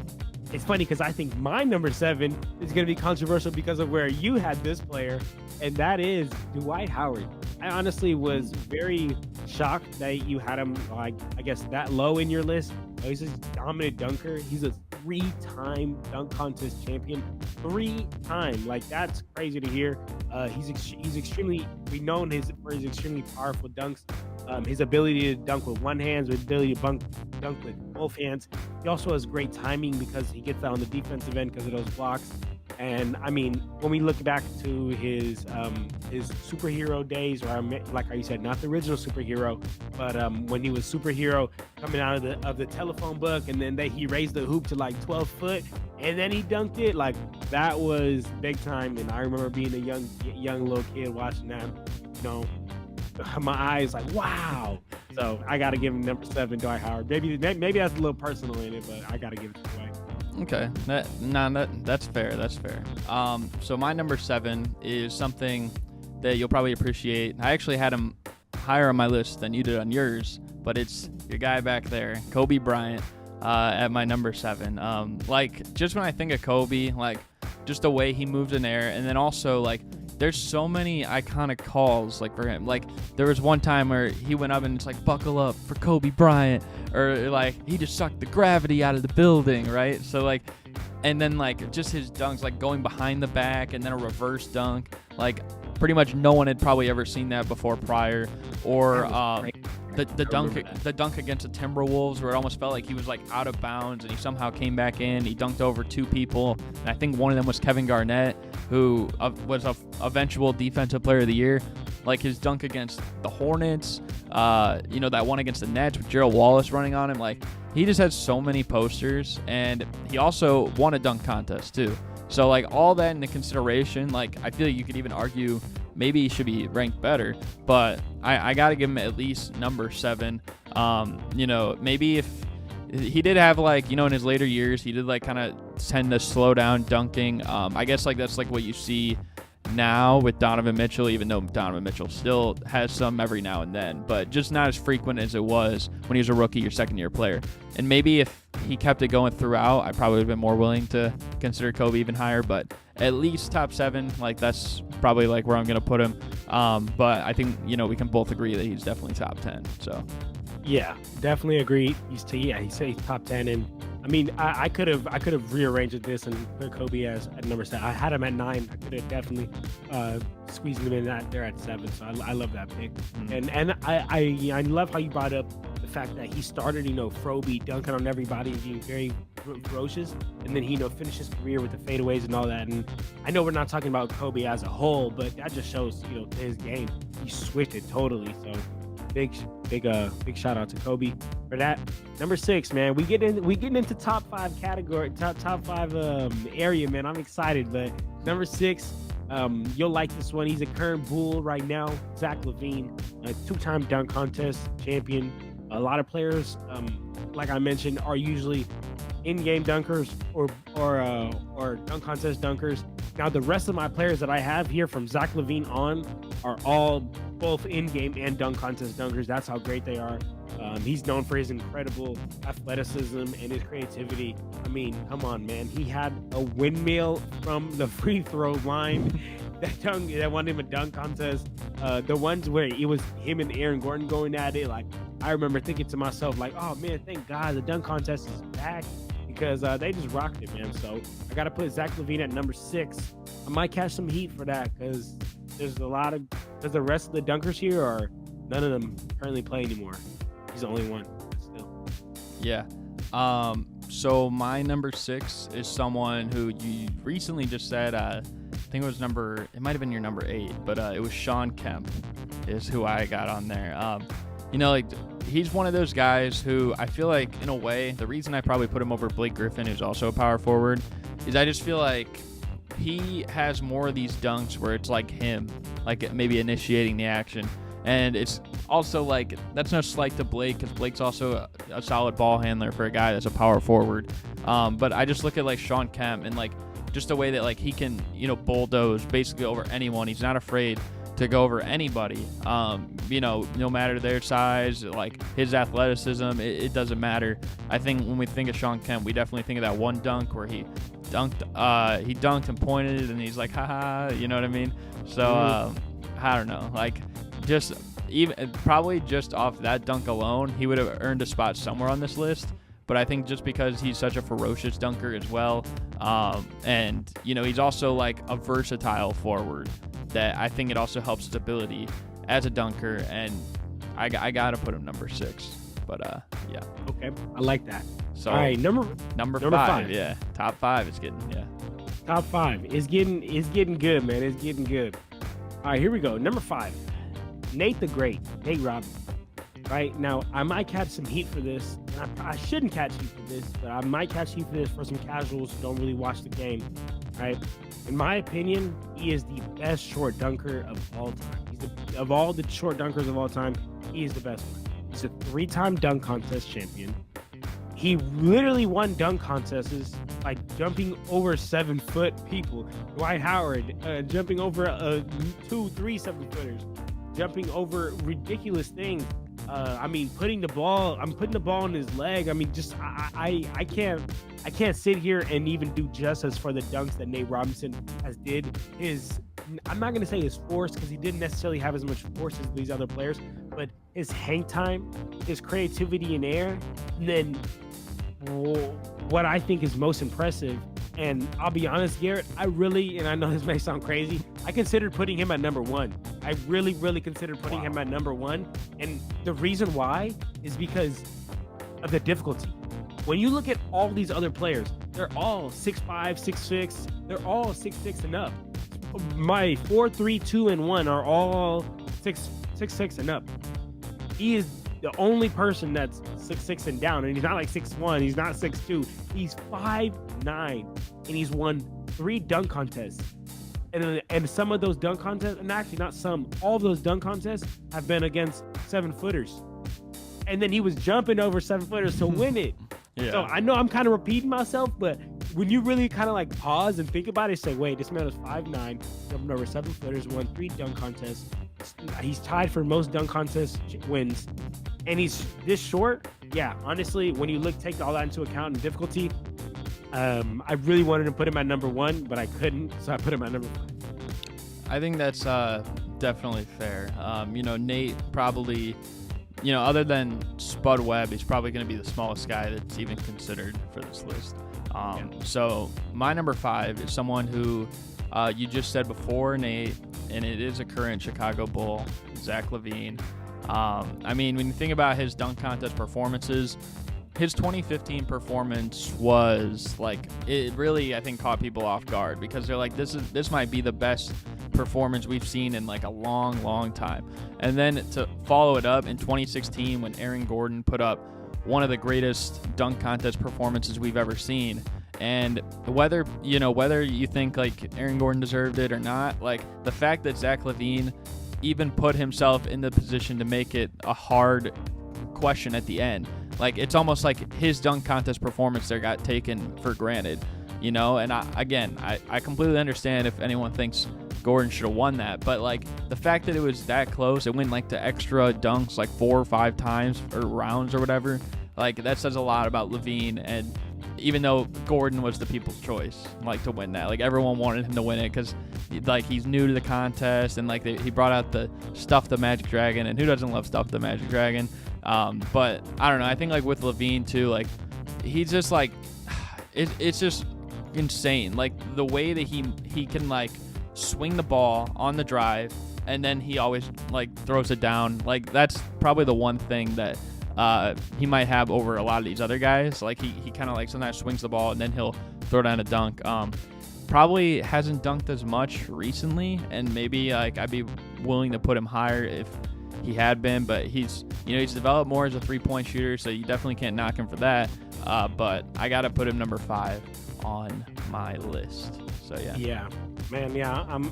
It's funny because I think my number 7 is going to be controversial because of where you had this player, and that is Dwight Howard. I honestly was very shocked that you had him, like, I guess, that low in your list. He's a dominant dunker. He's a 3-time dunk contest champion. 3-time. Like, that's crazy to hear. He's extremely, we know for his extremely powerful dunks. His ability to dunk with one hand, his ability to dunk with both hands. He also has great timing because he gets that on the defensive end because of those blocks. And I mean, when we look back to his superhero days, or like you said, not the original superhero, but when he was superhero coming out of the telephone book, and then he raised the hoop to like 12 foot, and then he dunked it. Like that was big time. And I remember being a young little kid watching that. My eyes like wow. So I got to give him number 7, Dwight Howard. Maybe that's a little personal in it, but I got to give it to Dwight. Okay, that's fair. That's fair. So my number 7 is something that you'll probably appreciate. I actually had him higher on my list than you did on yours, but it's your guy back there, Kobe Bryant, at my number 7. Like just when I think of Kobe, like just the way he moved in air, and then also like there's so many iconic calls like for him. Like there was one time where he went up and it's like buckle up for Kobe Bryant, or like he just sucked the gravity out of the building, right? So like, and then like just his dunks, like going behind the back and then a reverse dunk, like pretty much no one had probably ever seen that before prior. Or the dunk against the Timberwolves, where it almost felt like he was like out of bounds and he somehow came back in. He dunked over 2 people, and I think one of them was Kevin Garnett, who was a eventual defensive player of the year. Like his dunk against the Hornets, that one against the Nets with Gerald Wallace running on him. Like he just had so many posters, and he also won a dunk contest too. So like all that into consideration, like I feel like you could even argue maybe he should be ranked better, but I got to give him at least number 7. Maybe if he did have like, in his later years, he did like kind of tend to slow down dunking. I guess like that's like what you see now with Donovan Mitchell, even though Donovan Mitchell still has some every now and then, but just not as frequent as it was when he was a rookie or second-year player. And maybe if he kept it going throughout, I probably would have been more willing to consider Kobe even higher, but at least top 7, like that's probably like where I'm going to put him. But I think, we can both agree that he's definitely top 10. So yeah, definitely agree. He said he's top 10. And I mean, I could have rearranged this and put Kobe at number 7. I had him at 9. I could have definitely squeezed him in there at 7. So I love that pick. Mm-hmm. And I love how you brought up the fact that he started, Froby dunking on everybody and being very ferocious, and then he finished his career with the fadeaways and all that. And I know we're not talking about Kobe as a whole, but that just shows his game. He switched it totally. So big shout out to Kobe for that. Number 6, man. We getting into top 5 category, top 5 area, man. I'm excited. But number 6, you'll like this one. He's a current Bull right now. Zach LaVine, a 2-time dunk contest champion. A lot of players, like I mentioned, are usually in-game dunkers or dunk contest dunkers. Now the rest of my players that I have here from Zach LaVine on are all both in-game and dunk contest dunkers. That's how great they are. He's known for his incredible athleticism and his creativity. I mean, come on, man. He had a windmill from the free throw line that won him a dunk contest. The ones where it was him and Aaron Gordon going at it, like I remember thinking to myself, like, oh man, thank God the dunk contest is back, because they just rocked it, man. So I got to put Zach LaVine at number 6. I might catch some heat for that because there's because the rest of the dunkers here are none of them currently play anymore. He's the only one still. Yeah. So my number 6 is someone who you recently just said, I think it might have been your number 8, but it was Sean Kemp is who I got on there. like he's one of those guys who I feel like, in a way, the reason I probably put him over Blake Griffin, who's also a power forward, is I just feel like he has more of these dunks where it's like him, like maybe initiating the action. And it's also like, that's no slight to Blake, because Blake's also a solid ball handler for a guy that's a power forward. But I just look at like Sean Kemp and like just the way that like he can, bulldoze basically over anyone. He's not afraid to go over anybody, no matter their size, like his athleticism, it doesn't matter. I think when we think of Sean Kemp, we definitely think of that one dunk where he dunked and pointed and he's like, haha, you know what I mean? So, I don't know, like just probably just off that dunk alone, he would have earned a spot somewhere on this list. But I think just because he's such a ferocious dunker as well, and he's also like a versatile forward, that I think it also helps his ability as a dunker, and I gotta put him number 6. But yeah. Okay, I like that. So all right, number five. Yeah, top 5 is getting top 5 is getting good, man. It's getting good. All right, here we go. Number 5, Nate the Great, Nate Robinson. Right now, I might catch some heat for this. I shouldn't catch heat for this, but I might catch heat for this for some casuals who don't really watch the game. Right? In my opinion, he is the best short dunker of all time. Of all the short dunkers of all time, he is the best one. He's a 3-time dunk contest champion. He literally won dunk contests by jumping over 7-foot people. Dwight Howard jumping over 2-3 7-footers, jumping over ridiculous things. Putting the ball in his leg. I can't sit here and even do justice for the dunks that Nate Robinson has did. I'm not gonna say his force, because he didn't necessarily have as much force as these other players, but his hang time, his creativity in air, and then what I think is most impressive. And I'll be honest, Garrett, I know this may sound crazy, I considered putting him at number 1. I really, really considered putting him at number 1. And the reason why is because of the difficulty. When you look at all these other players, they're all 6'5", 6'6", they're all 6'6" and up. My 4, 3, 2, and 1 are all 6'6" and up. He is the only person that's 6'6" and down, and he's not like 6'1", he's not 6'2", he's 5'9", and he's won 3 dunk contests. And some of those dunk contests, and actually not some, all of those dunk contests have been against 7-footers. And then he was jumping over 7-footers to win it. Yeah. So I know I'm kind of repeating myself, but when you really kind of like pause and think about it, say, wait, this man was 5'9", jumping over 7-footers, won 3 dunk contests. He's tied for most dunk contest wins, and he's this short. Yeah, honestly, when you take all that into account and difficulty, I really wanted to put him at number 1, but I couldn't, so I put him at number 5. I think that's definitely fair. Nate probably, other than Spud Webb, he's probably going to be the smallest guy that's even considered for this list. So my number 5 is someone who you just said before Nate, and it is a current Chicago Bull, Zach LaVine. When you think about his dunk contest performances, his 2015 performance was like, it really, I think, caught people off guard, because they're like, this might be the best performance we've seen in like a long time. And then to follow it up in 2016, when Aaron Gordon put up one of the greatest dunk contest performances we've ever seen. And whether you think like Aaron Gordon deserved it or not, like the fact that Zach LaVine even put himself in the position to make it a hard question at the end, like it's almost like his dunk contest performance there got taken for granted, And I completely understand if anyone thinks Gordon should have won that, but like the fact that it was that close, it went like to extra dunks like 4 or 5 times or rounds or whatever, like that says a lot about LaVine. And even though Gordon was the people's choice, like to win that, like everyone wanted him to win it because like he's new to the contest, and like he brought out the Stuff the Magic Dragon, and who doesn't love Stuff the Magic Dragon? But I don't know, I think like with LaVine too, like he's just like it's just insane, like the way that he can like swing the ball on the drive, and then he always like throws it down. Like that's probably the one thing that he might have over a lot of these other guys. Like he kind of like sometimes swings the ball and then he'll throw down a dunk. Probably hasn't dunked as much recently, and maybe like I'd be willing to put him higher if he had been, but he's developed more as a 3-point shooter, so you definitely can't knock him for that. But I got to put him number 5 on my list. So yeah. Yeah, man. Yeah, I'm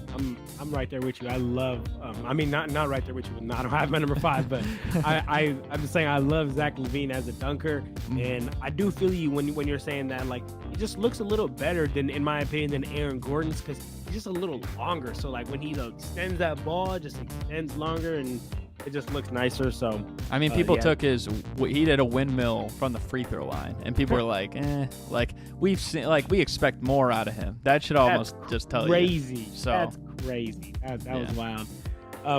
right there with you. I love. I mean, not right there with you. I don't have my number 5, but I'm just saying I love Zach LaVine as a dunker, and I do feel you when you're saying that. Like, he just looks a little better than, in my opinion, than Aaron Gordon's, because he's just a little longer. So like when he extends that ball, it just extends longer, and it just looks nicer. So I mean, people took he did a windmill from the free throw line, and people were like, like we've seen, like we expect more out of him. That should almost just tell crazy. you. So that's crazy. That was wild,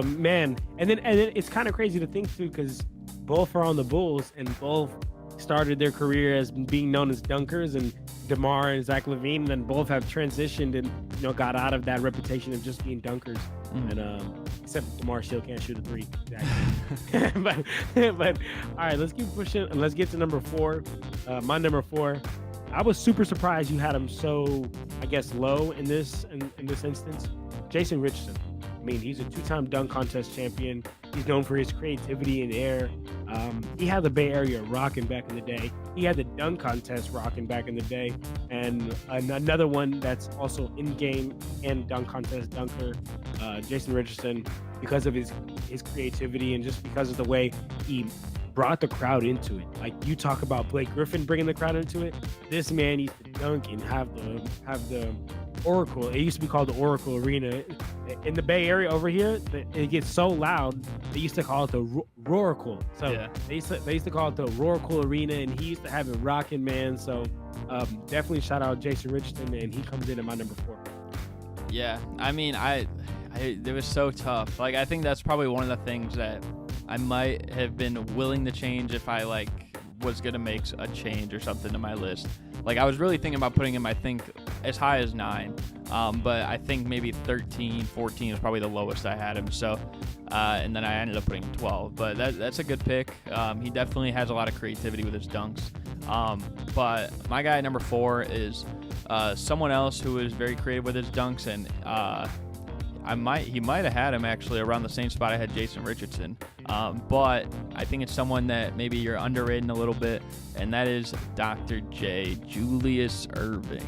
man. And then it's kind of crazy to think too, because both are on the Bulls, and both started their career as being known as dunkers, and DeMar and Zach LaVine, and then both have transitioned and got out of that reputation of just being dunkers. And except DeMar still can't shoot a 3. Exactly. but all right, let's keep pushing, and let's get to number 4. My number 4, I was super surprised you had him so, I guess, low in this instance. Jason Richardson. I mean, he's a 2-time dunk contest champion. He's known for his creativity in the air. He had the Bay Area rocking back in the day. He had the dunk contest rocking back in the day. And another one that's also in-game and dunk contest dunker, Jason Richardson, because of his creativity and just because of the way he brought the crowd into it. Like, you talk about Blake Griffin bringing the crowd into it. This man used to dunk and have the Oracle. It used to be called the Oracle Arena. In the Bay Area over here, it gets so loud, they used to call it the Roracle. So yeah. they used to call it the Roracle Arena, and he used to have it rocking, man. So definitely shout out Jason Richardson, and he comes in at my number 4. Yeah, I mean, it was so tough. Like, I think that's probably one of the things that I might have been willing to change if I was gonna make a change or something to my list. Like, I was really thinking about putting him, I think, as high as 9, but I think maybe 13, 14 is probably the lowest I had him. So, and then I ended up putting him 12. But that's a good pick. He definitely has a lot of creativity with his dunks. But my guy at number 4 is someone else who is very creative with his dunks, and he might have had him actually around the same spot I had Jason Richardson. But I think it's someone that maybe you're underrating a little bit, and that is Dr. J, Julius Erving.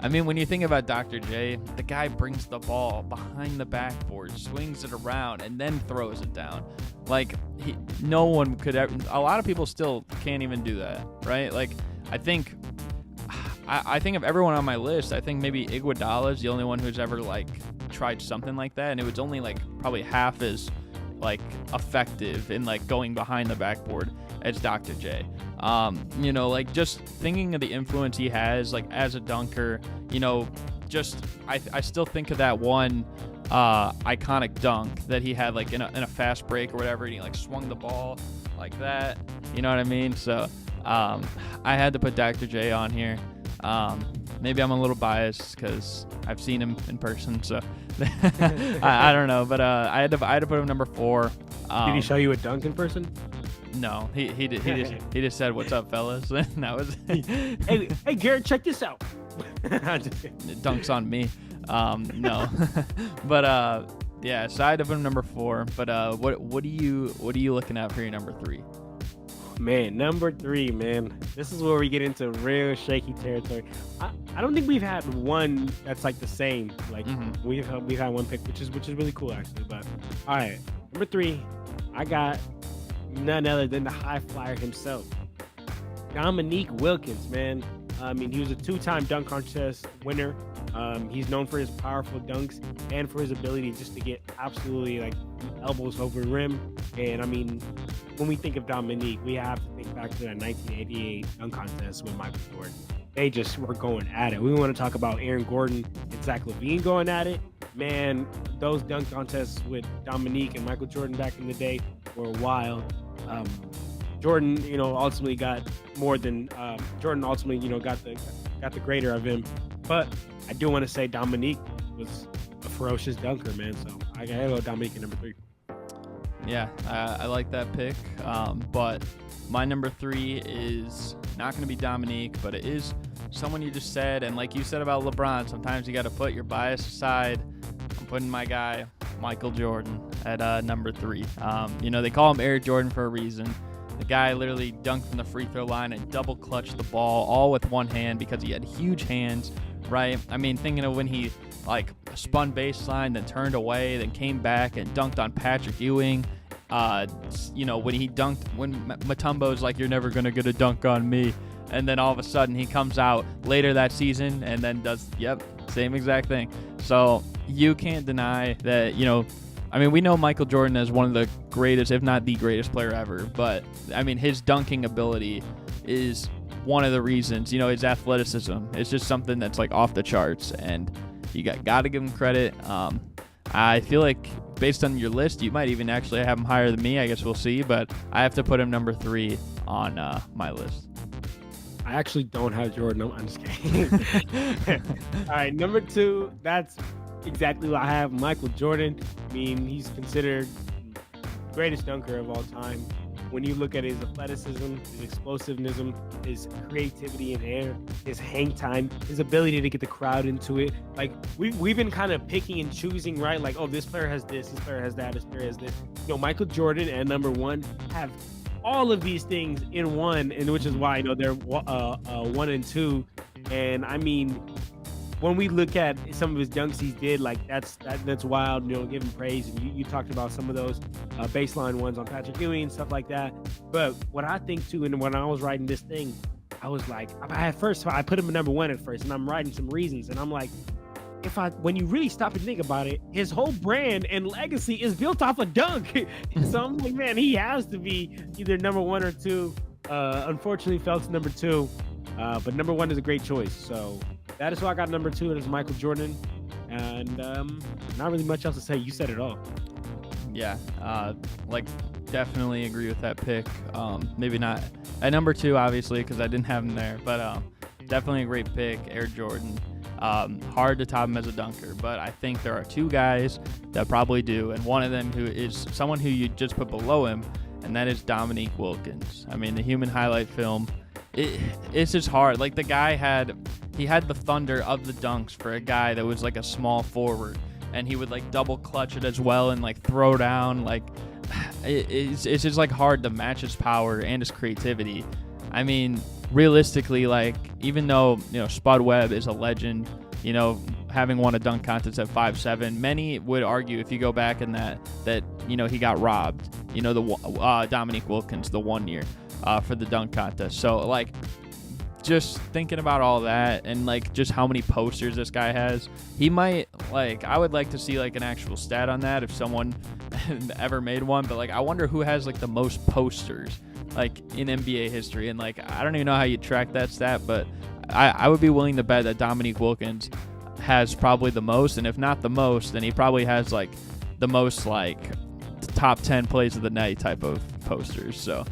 I mean, when you think about Dr. J, the guy brings the ball behind the backboard, swings it around, and then throws it down. Like, no one could ever. A lot of people still can't even do that, right? Like, I think of everyone on my list, I think maybe Iguodala is the only one who's ever tried something like that, and it was only probably half as effective in going behind the backboard as Dr. J. Just thinking of the influence he has as a dunker, I still think of that one iconic dunk that he had in a fast break or whatever, and he swung the ball like that, you know what I mean? So I had to put Dr. J on here. Maybe I'm a little biased because I've seen him in person, so I don't know. But I had to put him number 4. Did he show you a dunk in person? No, he just said, "What's up, fellas?" And that was hey Garrett, check this out. Dunks on me. No, but yeah. So I had to put him number 4. But what are you looking at for your number 3? Man, number 3, man. This is where we get into real shaky territory. I don't think we've had one that's the same. We've had one pick, which is really cool actually. But all right, number 3, I got none other than the high flyer himself, Dominique Wilkins, man. I mean, he was a 2-time dunk contest winner. He's known for his powerful dunks and for his ability just to get absolutely elbows over the rim. And I mean, when we think of Dominique, we have to think back to that 1988 dunk contest with Michael Jordan. They just were going at it. We want to talk about Aaron Gordon and Zach LaVine going at it. Man, those dunk contests with Dominique and Michael Jordan back in the day were wild. Jordan, ultimately got more than Jordan. Ultimately, got the greater of him. But I do want to say Dominique was a ferocious dunker, man. So I gotta go Dominique at number 3. Yeah, I like that pick. But my number 3 is not going to be Dominique, but it is someone you just said. And like you said about LeBron, sometimes you got to put your bias aside. I'm putting my guy, Michael Jordan at number 3. They call him Air Jordan for a reason. The guy literally dunked from the free throw line and double clutched the ball all with one hand because he had huge hands, right? I mean, thinking of when he spun baseline, then turned away, then came back and dunked on Patrick Ewing. When he dunked, when Mutombo's like, "You're never gonna get a dunk on me," and then all of a sudden he comes out later that season and then does, same exact thing. So you can't deny that, we know Michael Jordan as one of the greatest, if not the greatest player ever, but his dunking ability is one of the reasons, his athleticism. It's just something that's off the charts, and you got to give him credit. I feel like based on your list, you might even actually have him higher than me. I guess we'll see, but I have to put him number 3 on my list. I actually don't have Jordan. I'm just kidding. All right, number 2. That's exactly what I have. Michael Jordan. He's considered the greatest dunker of all time. When you look at his athleticism, his explosiveness, his creativity in air, his hang time, his ability to get the crowd into it. We've been kind of picking and choosing, right? This player has this player has that, this player has this. Michael Jordan and number 1 have all of these things in one, and which is why they're 1 and 2. And when we look at some of his dunks he did, that's wild. Give him praise. And you talked about some of those baseline ones on Patrick Ewing and stuff like that. But what I think too, and when I was writing this thing, I was like, I put him at number 1 at first, and I'm writing some reasons, and I'm like, when you really stop and think about it, his whole brand and legacy is built off a dunk. So I'm like, man, he has to be either number 1 or 2. Unfortunately, fell to number 2, but number 1 is a great choice. So that is why I got number 2, and it's Michael Jordan. And not really much else to say. You said it all. Yeah, definitely agree with that pick. Maybe not at number 2, obviously, because I didn't have him there, but definitely a great pick, Air Jordan. Hard to top him as a dunker, but I think there are 2 guys that probably do, and one of them who is someone who you just put below him, and that is Dominique Wilkins. The human highlight film, it's just hard. The guy had the thunder of the dunks for a guy that was a small forward, and he would double clutch it as well and throw down. It's just hard to match his power and his creativity. Realistically, even though Spud Webb is a legend, having won a dunk contest at 5'7", many would argue, if you go back in that he got robbed. The Dominique Wilkins, the 1 year for the dunk contest. So just thinking about all that and just how many posters this guy has, he might I would like to see an actual stat on that if someone ever made one, but I wonder who has the most posters in NBA history, and I don't even know how you track that stat, but I would be willing to bet that Dominique Wilkins has probably the most, and if not the most, then he probably has the most top 10 plays of the night type of posters. So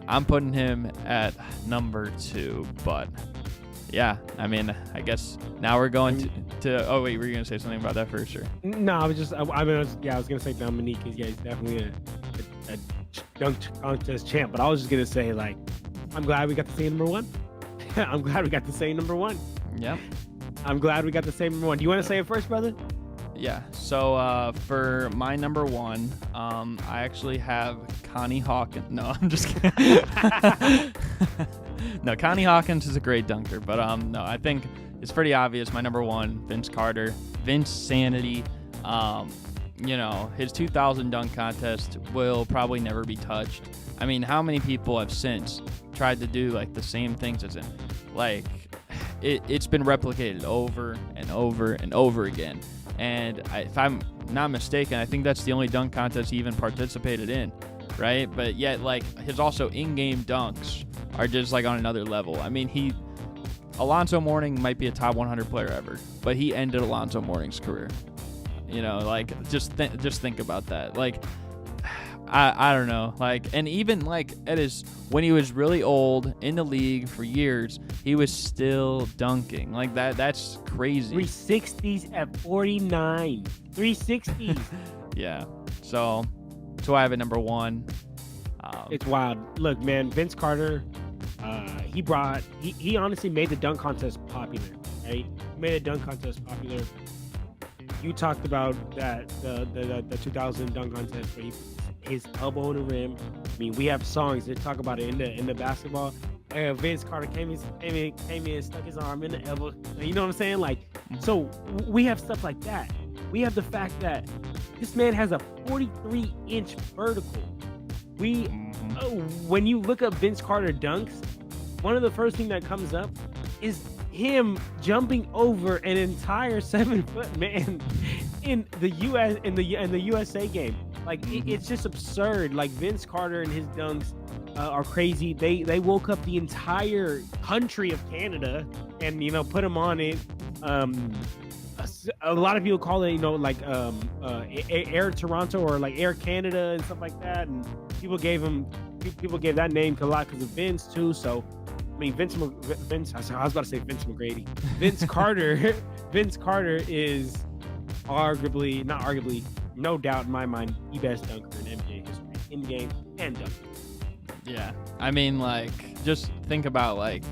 I'm putting him at number 2, but yeah, I guess now we're going to oh wait, were you gonna say something about that first, or? No, I was gonna say Dominique. He's definitely a dunk contest champ, but I was just gonna say I'm glad we got the same number 1. I'm glad we got the same number 1. Yeah, I'm glad we got the same number 1. Do you want to say it first, brother? Yeah. So for my number 1, I actually have Connie Hawkins. No, I'm just kidding. No, Connie Hawkins is a great dunker, but no, I think it's pretty obvious. My number 1, Vince Carter, Vince Sanity. His 2000 dunk contest will probably never be touched. How many people have since tried to do the same things as him? It's been replicated over and over and over again. And if I'm not mistaken, I think that's the only dunk contest he even participated in, right? But yet, his also in-game dunks are just on another level. Alonzo Mourning might be a top 100 player ever, but he ended Alonzo Mourning's career. Just think about that. I don't know. And even when he was really old in the league for years, he was still dunking. That's crazy. 360s at 49. 360s. Yeah. So I have it number 1. It's wild. Look, man, Vince Carter, he honestly made the dunk contest popular, right? He made the dunk contest popular. you talked about that the 2000 dunk contest where he his elbow in the rim. I mean, we have songs that talk about it in the basketball. Vince Carter came in, stuck his arm in the elbow. You know what I'm saying? Like, so we have stuff like that. We have the fact that this man has a 43-inch vertical. When you look up Vince Carter dunks, one of the first thing that comes up is him jumping over an entire 7-foot man in the USA game. Like it's just absurd. Like Vince Carter and his dunks are crazy. They woke up the entire country of Canada and put him on it. A lot of people call it like Air Toronto or like Air Canada and stuff like that. And people gave that name a lot because of Vince too. So I mean Vince. I was about to say Vince McGrady. Vince Carter. Vince Carter is not arguably, no doubt in my mind, the best dunker in NBA history, in game and dunk. Yeah, I mean, like, just think about like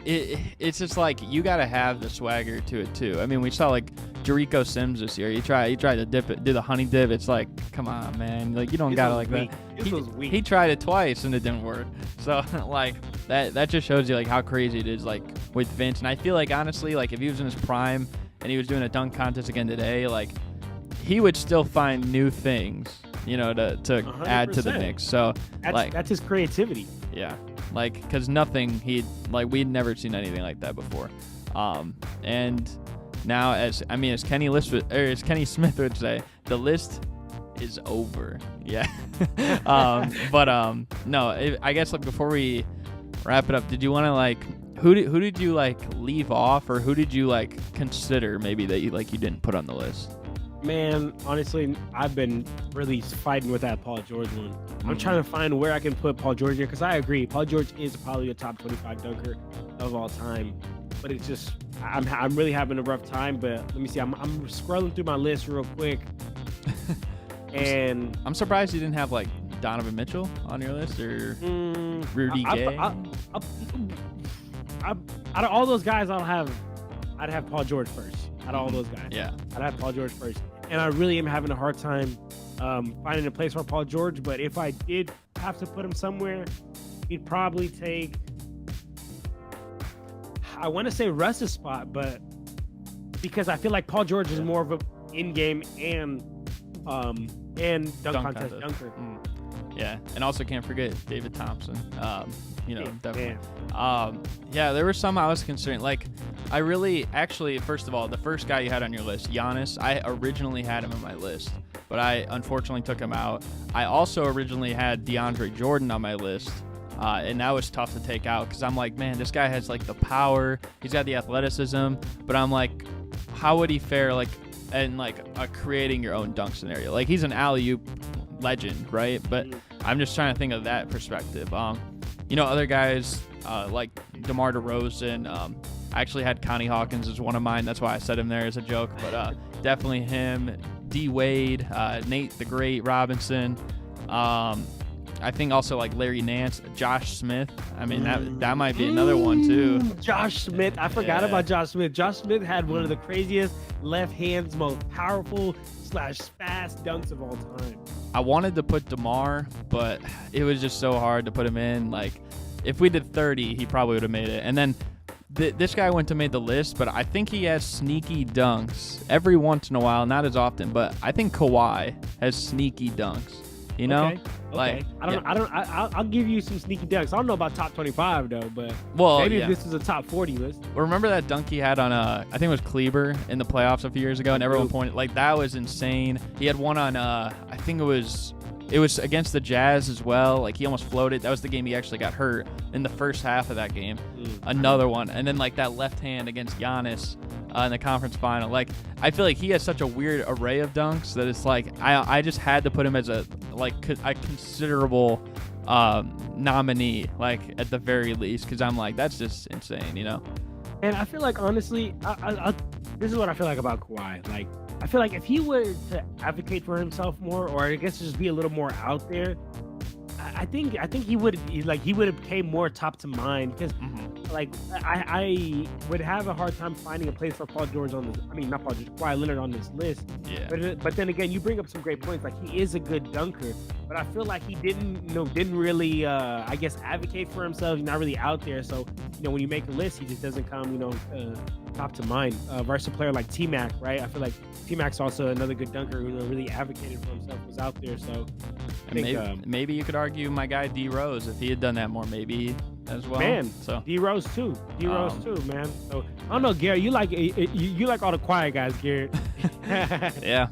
it's just like you got to have the swagger to it too. I mean, we saw like Jericho Sims this year. He tried to dip it, do the honey dip. It's like, come on, man, like you don't got to like weak. that. He tried it twice and it didn't work. So like that just shows you like how crazy it is like with Vince. And I feel like honestly, like if he was in his prime and he was doing a dunk contest again today, like he would still find new things, to add to the mix. So that's his creativity. Yeah, like because we'd never seen anything like that before. And now as Kenny Smith would say, the list is over. Yeah. No, I guess like before we wrap it up, did you want to like who did you like leave off, or who did you like consider maybe that you didn't put on the list? Man, honestly, I've been really fighting with that Paul George one. I'm trying to find where I can put Paul George here because I agree, Paul George is probably a top 25 dunker of all time. But it's just I'm really having a rough time. But let me see, I'm scrolling through my list real quick, and I'm surprised you didn't have like Donovan Mitchell on your list or Rudy Gay. Out of all those guys, I'd have Paul George first. Out of all those guys, yeah, I'd have Paul George first. And I really am having a hard time finding a place for Paul George. But if I did have to put him somewhere, he'd probably take, I want to say Russ's spot, but because I feel like Paul George is more of a in-game and dunk contest dunker. Yeah, and also can't forget David Thompson. Definitely. Man. Yeah, there were some I was considering. Like, I really, actually, first of all, the first guy you had on your list, Giannis, I originally had him on my list, but I unfortunately took him out. I also originally had DeAndre Jordan on my list, and that was tough to take out because I'm like, man, this guy has like the power, he's got the athleticism, but I'm like, how would he fare like in like a creating your own dunk scenario? Like, he's an alley-oop legend, right? But I'm just trying to think of that perspective. Other guys like DeMar DeRozan. I actually had Connie Hawkins as one of mine. That's why I said him there as a joke. But definitely him. D Wade, Nate the Great Robinson. I think also like Larry Nance, Josh Smith. I mean that might be another one too. Josh Smith. I forgot about Josh Smith. Josh Smith had one of the craziest left hands, most powerful / fast dunks of all time. I wanted to put DeMar, but it was just so hard to put him in. Like, if we did 30, he probably would have made it. And then this guy went to make the list, but I think he has sneaky dunks every once in a while, not as often. But I think Kawhi has sneaky dunks. Okay. Like I'll give you some sneaky dunks. I don't know about top 25 though, but maybe this is a top 40 list. Well, remember that dunk he had on I think it was Kleber in the playoffs a few years ago, and everyone pointed like that was insane. He had one on I think it was against the Jazz as well. Like he almost floated. That was the game he actually got hurt in the first half of that game. Another one, and then like that left hand against Giannis in the conference final. Like I feel like he has such a weird array of dunks that it's like I just had to put him as a considerable nominee, like at the very least, because I'm like, that's just insane, And I feel like honestly, this is what I feel like about Kawhi. Like I feel like if he were to advocate for himself more, or I guess just be a little more out there, I think he would have came more top to mind because like I would have a hard time finding a place for Paul George on this. I mean, not Paul George, Kawhi Leonard on this list. Yeah. But then again, you bring up some great points. Like he is a good dunker, but I feel like he didn't really, I guess, advocate for himself. He's not really out there. So when you make a list, he just doesn't come, top to mind. Versus a player like T-Mac, right? I feel like T-Mac's also another good dunker who really advocated for himself, was out there. So I think, maybe you could argue my guy D Rose, if he had done that more, maybe as well. Man, so D Rose too, man. So I don't know, Garrett. You like all the quiet guys, Garrett. Yeah.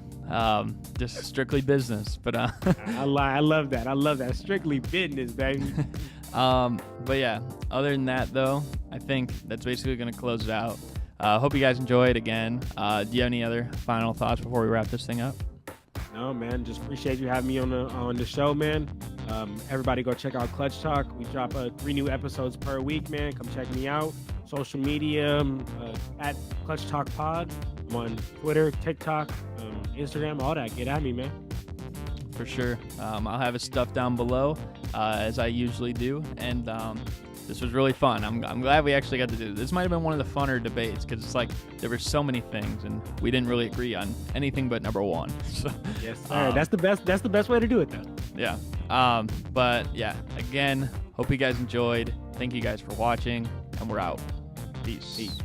Just strictly business, but I love that. I love that. Strictly business, baby. But yeah, other than that though, I think that's basically gonna close it out. Hope you guys enjoyed again. Do you have any other final thoughts before we wrap this thing up? No, man. Just appreciate you having me on the show, man. Everybody go check out Clutch Talk. We drop 3 new episodes per week, man. Come check me out. Social media at Clutch Talk Pod. I'm on Twitter, TikTok, Instagram, all that. Get at me, man. For sure. I'll have his stuff down below, as I usually do. And this was really fun. I'm glad we actually got to do this. This might have been one of the funner debates because it's like there were so many things and we didn't really agree on anything but number one. So, yes, sir. That's the best way to do it, though. Yeah. But yeah, again, hope you guys enjoyed. Thank you guys for watching, and we're out. Peace. Peace.